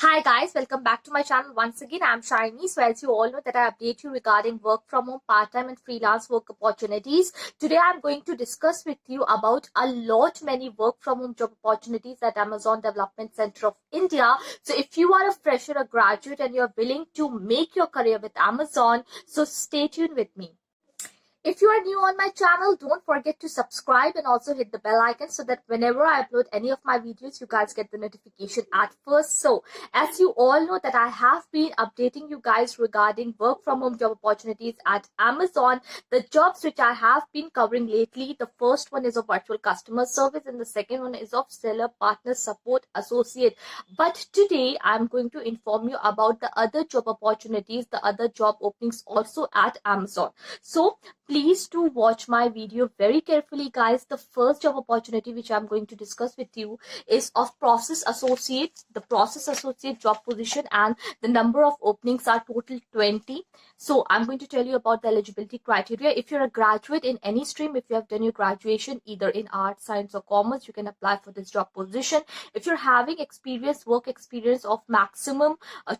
Hi guys, welcome back to my channel once again. I'm Shiny. So as you all know that I update you regarding work from home, part-time and freelance work opportunities. Today I'm going to discuss with you about a lot many work from home job opportunities at Amazon Development Center of India. So if you are a fresher, a graduate and you're willing to make your career with Amazon, so stay tuned with me. If you are new on my channel, don't forget to subscribe and also hit the bell icon so that whenever I upload any of my videos, you guys get the notification at first. So, as you all know that I have been updating you guys regarding work from home job opportunities at Amazon. The jobs which I have been covering lately, the first one is of virtual customer service and the second one is of seller partner support associate. But today I'm going to inform you about the other job opportunities, the other job openings also at Amazon. So, please do watch my video very carefully, guys. The first job opportunity which I'm going to discuss with you is of process associate. The process associate job position and the number of openings are total 20. So I'm going to tell you about the eligibility criteria. If you're a graduate in any stream, if you have done your graduation either in arts, science or commerce, you can apply for this job position. If you're having experience, work experience of maximum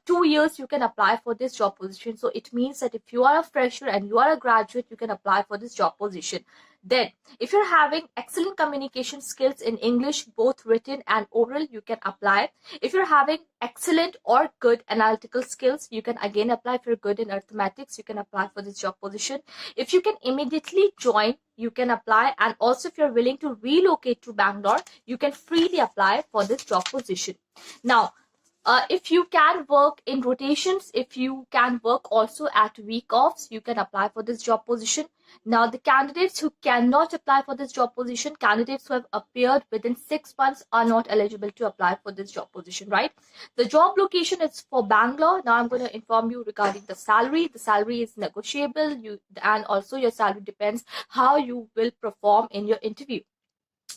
2 years, you can apply for this job position. So it means that if you are a fresher and you are a graduate, you can apply for this job position. Then, if you're having excellent communication skills in English, both written and oral, you can apply. If you're having excellent or good analytical skills, you can again apply. If you're good in arithmetics, you can apply for this job position. If you can immediately join, you can apply. And also, if you're willing to relocate to Bangalore, you can freely apply for this job position. Now, if you can work in rotations, if you can work also at week offs, you can apply for this job position. Now, the candidates who cannot apply for this job position, candidates who have appeared within 6 months are not eligible to apply for this job position, right? The job location is for Bangalore. Now, I'm going to inform you regarding the salary. The salary is negotiable, and also your salary depends how you will perform in your interview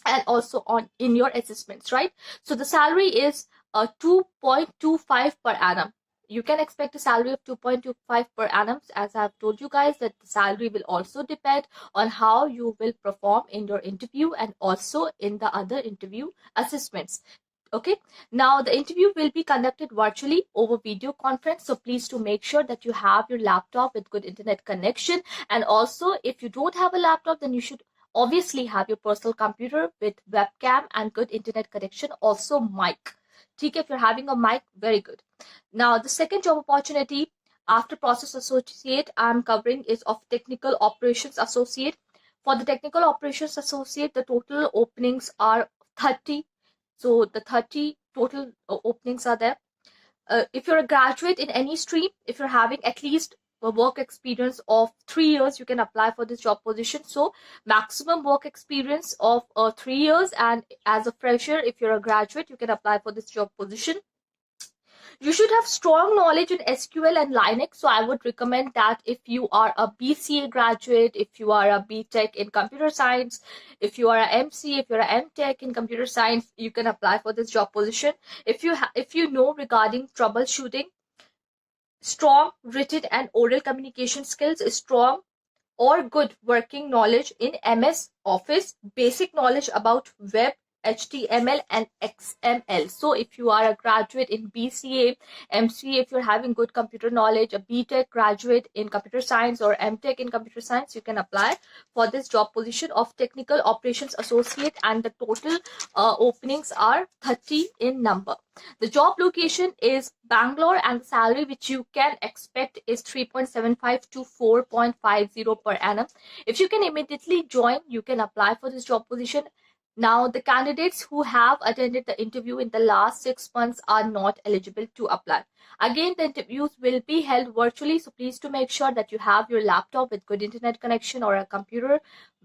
and also on in your assessments, right? So the salary is 2.25 per annum. You can expect a salary of 2.25 per annum. As I've told you guys that the salary will also depend on how you will perform in your interview and also in the other interview assessments. Okay, now the interview will be conducted virtually over video conference, so please to make sure that you have your laptop with good internet connection. And also, if you don't have a laptop, then you should obviously have your personal computer with webcam and good internet connection, also mic. Okay, if you're having a mic, very good. Now, the second job opportunity after process associate I'm covering is of technical operations associate. For the technical operations associate, the total openings are 30. So the 30 total openings are there. If you're a graduate in any stream, if you're having at least a work experience of 3 years, you can apply for this job position. So maximum work experience of 3 years, and as a fresher, if you're a graduate, you can apply for this job position. You should have strong knowledge in SQL and Linux. So I would recommend that if you are a BCA graduate, if you are a BTech in computer science, if you are a MC, if you're a MTech in computer science, you can apply for this job position. If you know regarding troubleshooting, strong written and oral communication skills, strong or good working knowledge in MS Office, basic knowledge about web, HTML and XML. So if you are a graduate in BCA, MCA, if you're having good computer knowledge, a BTech graduate in computer science or MTech in computer science, you can apply for this job position of technical operations associate, and the total openings are 30 in number. The job location is Bangalore, and the salary which you can expect is 3.75 to 4.50 per annum. If you can immediately join, you can apply for this job position. Now, the candidates who have attended the interview in the last 6 months are not eligible to apply. Again, the interviews will be held virtually, so please to make sure that you have your laptop with good internet connection or a computer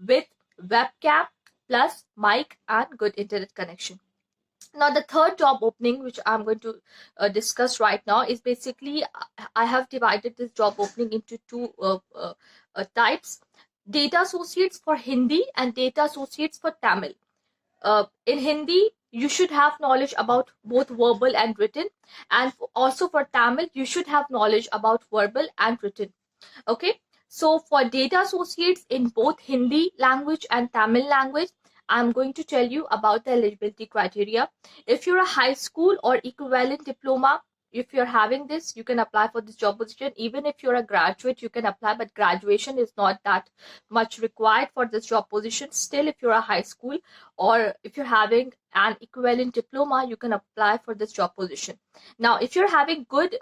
with webcam plus mic and good internet connection. Now, the third job opening which I'm going to discuss right now is basically, I have divided this job opening into two types: data associates for Hindi and data associates for Tamil. In Hindi, you should have knowledge about both verbal and written, and also for Tamil, you should have knowledge about verbal and written. Okay, so for data associates in both Hindi language and Tamil language, I'm going to tell you about the eligibility criteria. If you're a high school or equivalent diploma, if you're having this, you can apply for this job position. Even if you're a graduate, you can apply, but graduation is not that much required for this job position. Still, if you're a high school or if you're having an equivalent diploma, you can apply for this job position. Now, if you're having good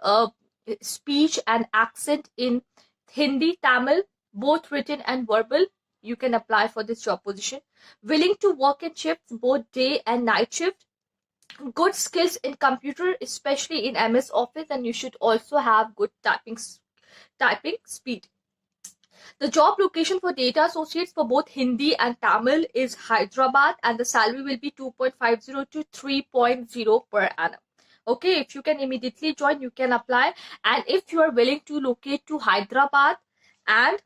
speech and accent in Hindi, Tamil, both written and verbal, you can apply for this job position. Willing to work in shifts, both day and night shift. Good skills in computer, especially in MS Office, and you should also have good typing speed. The job location for data associates for both Hindi and Tamil is Hyderabad, and the salary will be 2.50 to 3.0 per annum. Okay, if you can immediately join, you can apply. And if you are willing to locate to Hyderabad, and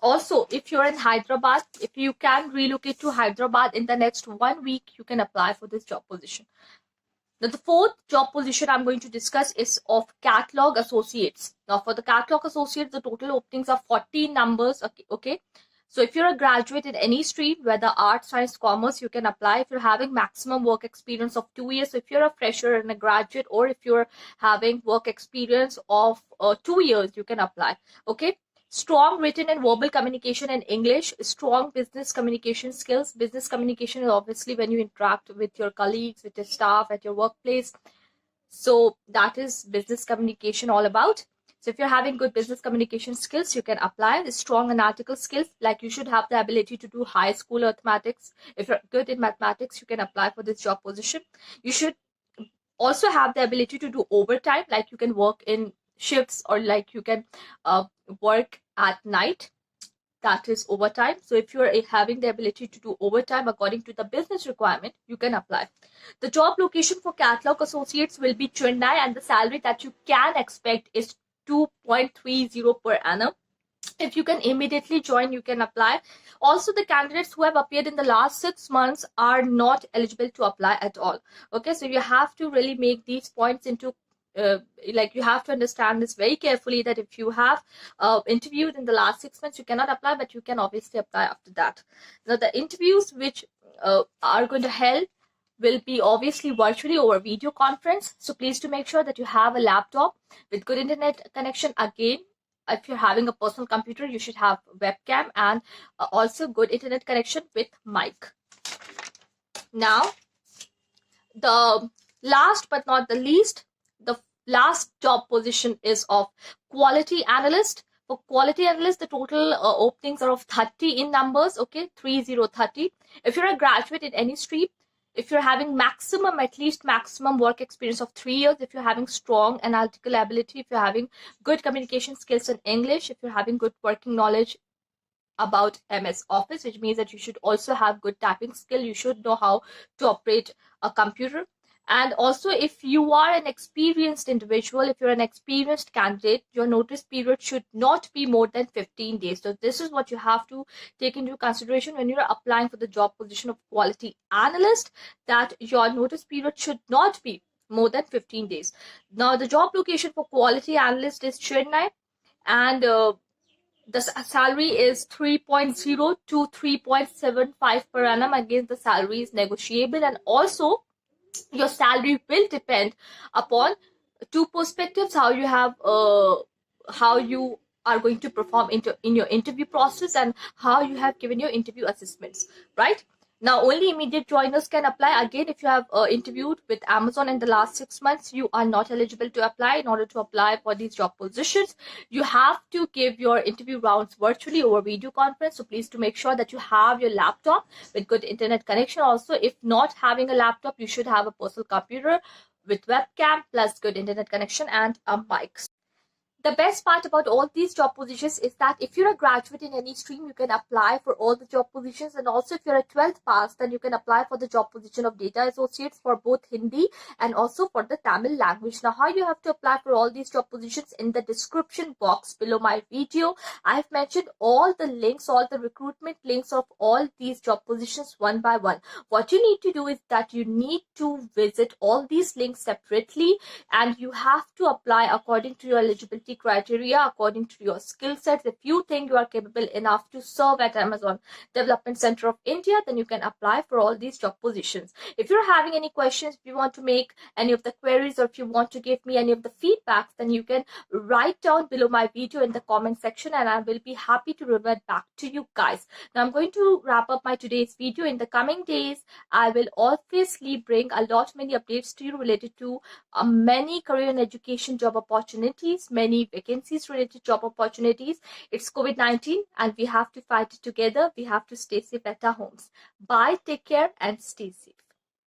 also if you're in Hyderabad, if you can relocate to Hyderabad in the next 1 week, you can apply for this job position. Now, the fourth job position I'm going to discuss is of catalog associates. Now, for the catalog associates, the total openings are 14 numbers. Okay. So, if you're a graduate in any stream, whether arts, science, commerce, you can apply. If you're having maximum work experience of 2 years, so if you're a fresher and a graduate, or if you're having work experience of 2 years, you can apply. Okay. Strong written and verbal communication in English, strong business communication skills. Business communication is obviously when you interact with your colleagues, with your staff at your workplace. So that is business communication all about. So if you're having good business communication skills, you can apply. The strong analytical skills, like you should have the ability to do high school mathematics. If you're good in mathematics, you can apply for this job position. You should also have the ability to do overtime, like you can work in shifts, or like you can work at night. That is overtime. So if you're having the ability to do overtime according to the business requirement, you can apply. The job location for catalog associates will be Chennai, and the salary that you can expect is 2.30 per annum. If you can immediately join, you can apply. Also, the candidates who have appeared in the last 6 months are not eligible to apply at all. Okay, so you have to really make these points into like you have to understand this very carefully, that if you have interviewed in the last 6 months, you cannot apply, but you can obviously apply after that. Now, the interviews which are going to held will be obviously virtually over video conference. So please do make sure that you have a laptop with good internet connection. Again, if you're having a personal computer, you should have webcam and also good internet connection with mic. Now, the last but not the least, the last job position is of quality analyst. For quality analyst, the total openings are of 30 in numbers. Okay, 30. If you're a graduate in any stream, if you're having at least maximum work experience of 3 years, if you're having strong analytical ability, if you're having good communication skills in English, if you're having good working knowledge about MS Office, which means that you should also have good typing skill, you should know how to operate a computer. And also, if you are an experienced individual, if you're an experienced candidate, your notice period should not be more than 15 days. So this is what you have to take into consideration when you're applying for the job position of quality analyst, that your notice period should not be more than 15 days. Now, the job location for quality analyst is Chennai, and the salary is 3.0 to 3.75 per annum. Again, the salary is negotiable, and also your salary will depend upon two perspectives: how you are going to perform in your interview process, and how you have given your interview assessments, right? Now, only immediate joiners can apply. Again, if you have interviewed with Amazon in the last 6 months, you are not eligible to apply. In order to apply for these job positions, you have to give your interview rounds virtually over video conference. So please do make sure that you have your laptop with good internet connection. Also, if not having a laptop, you should have a personal computer with webcam plus good internet connection and a mic. The best part about all these job positions is that if you're a graduate in any stream, you can apply for all the job positions. And also, if you're a 12th pass, then you can apply for the job position of data associates for both Hindi and also for the Tamil language. Now, how you have to apply for all these job positions? In the description box below my video, I've mentioned all the links, all the recruitment links of all these job positions one by one. What you need to do is that you need to visit all these links separately, and you have to apply according to your eligibility eligibility criteria according to your skill sets. If you think you are capable enough to serve at Amazon Development Center of India, then you can apply for all these job positions. If you're having any questions, if you want to make any of the queries, or if you want to give me any of the feedbacks, then you can write down below my video in the comment section, and I will be happy to revert back to you guys. Now I'm going to wrap up my today's video. In the coming days, I will obviously bring a lot many updates to you related to many career and education job opportunities, many vacancies related job opportunities. It's COVID-19 and we have to fight it together. We have to stay safe at our homes. Bye, take care and stay safe.